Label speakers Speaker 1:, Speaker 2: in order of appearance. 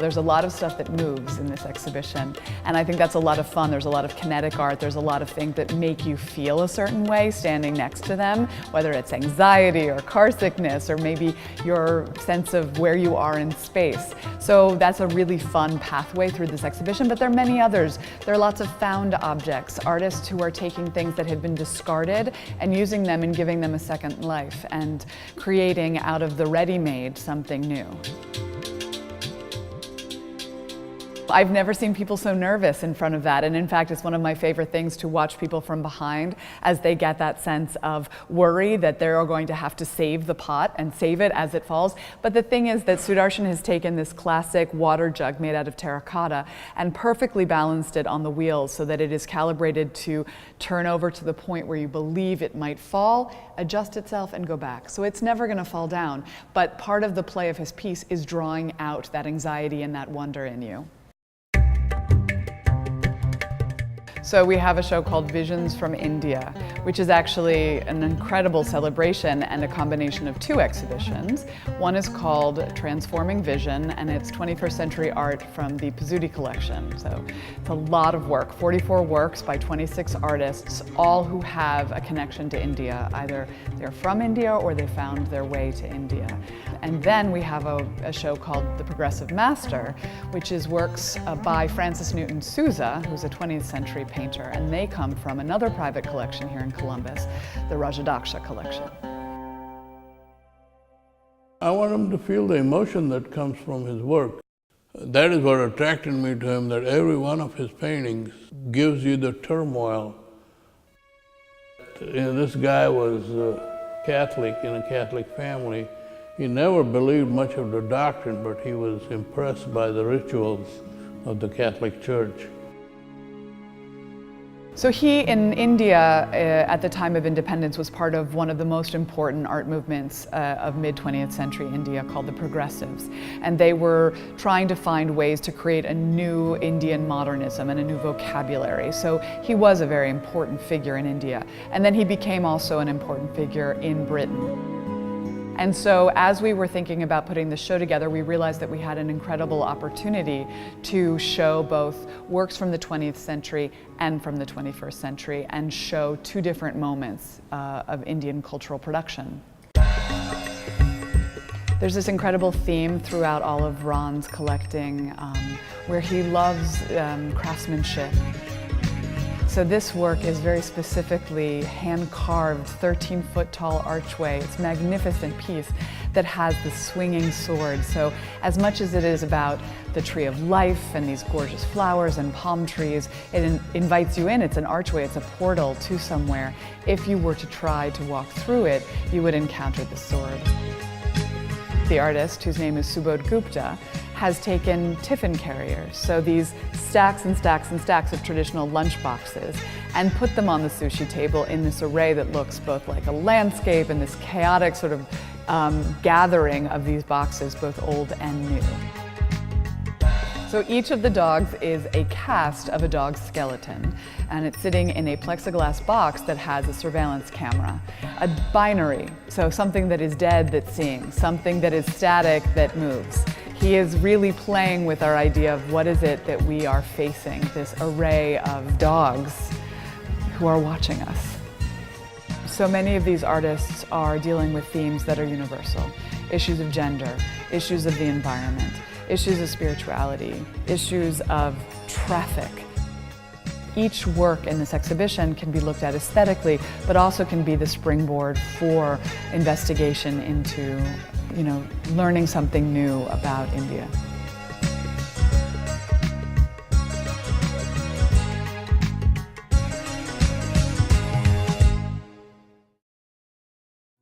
Speaker 1: There's a lot of stuff that moves in this exhibition, and I think that's a lot of fun. There's a lot of kinetic art. There's a lot of things that make you feel a certain way standing next to them, whether it's anxiety or car sickness or maybe your sense of where you are in space. So that's a really fun pathway through this exhibition, but there are many others. There are lots of found objects, artists who are taking things that have been discarded and using them and giving them a second life and creating out of the ready-made something new. I've never seen people so nervous in front of that, and in fact it's one of my favorite things to watch people from behind as they get that sense of worry that they're going to have to save the pot and save it as it falls. But the thing is that Sudarshan has taken this classic water jug made out of terracotta and perfectly balanced it on the wheels so that it is calibrated to turn over to the point where you believe it might fall, adjust itself and go back. So it's never going to fall down, but part of the play of his piece is drawing out that anxiety and that wonder in you. So we have a show called Visions from India, which is actually an incredible celebration and a combination of two exhibitions. One is called Transforming Vision, and it's 21st century art from the Pizzuti collection. So it's a lot of work, 44 works by 26 artists, all who have a connection to India. Either they're from India or they found their way to India. And then we have a show called The Progressive Master, which is works by Francis Newton Sousa, who's a 20th century painter, and they come from another private collection here in Columbus, the Rajadaksha collection.
Speaker 2: I want him to feel the emotion that comes from his work. That is what attracted me to him, that every one of his paintings gives you the turmoil. This guy was Catholic, in a Catholic family. He never believed much of the doctrine, but he was impressed by the rituals of the Catholic Church.
Speaker 1: So he, in India, at the time of independence, was part of one of the most important art movements of mid-20th century India called the Progressives. And they were trying to find ways to create a new Indian modernism and a new vocabulary. So he was a very important figure in India. And then he became also an important figure in Britain. And so as we were thinking about putting the show together, we realized that we had an incredible opportunity to show both works from the 20th century and from the 21st century and show two different moments of Indian cultural production. There's this incredible theme throughout all of Ron's collecting where he loves craftsmanship. So this work is very specifically hand-carved, 13-foot tall archway. It's a magnificent piece that has the swinging sword. So as much as it is about the tree of life and these gorgeous flowers and palm trees, it invites you in. It's an archway, it's a portal to somewhere. If you were to try to walk through it, you would encounter the sword. The artist, whose name is Subodh Gupta, has taken tiffin carriers, so these stacks and stacks and stacks of traditional lunch boxes, and put them on the sushi table in this array that looks both like a landscape and this chaotic sort of gathering of these boxes, both old and new. So each of the dogs is a cast of a dog's skeleton, and it's sitting in a plexiglass box that has a surveillance camera. A binary, so something that is dead that's seeing, something that is static that moves. He is really playing with our idea of what is it that we are facing, this array of dogs who are watching us. So many of these artists are dealing with themes that are universal. Issues of gender, issues of the environment, issues of spirituality, issues of traffic. Each work in this exhibition can be looked at aesthetically, but also can be the springboard for investigation into, learning something new about India.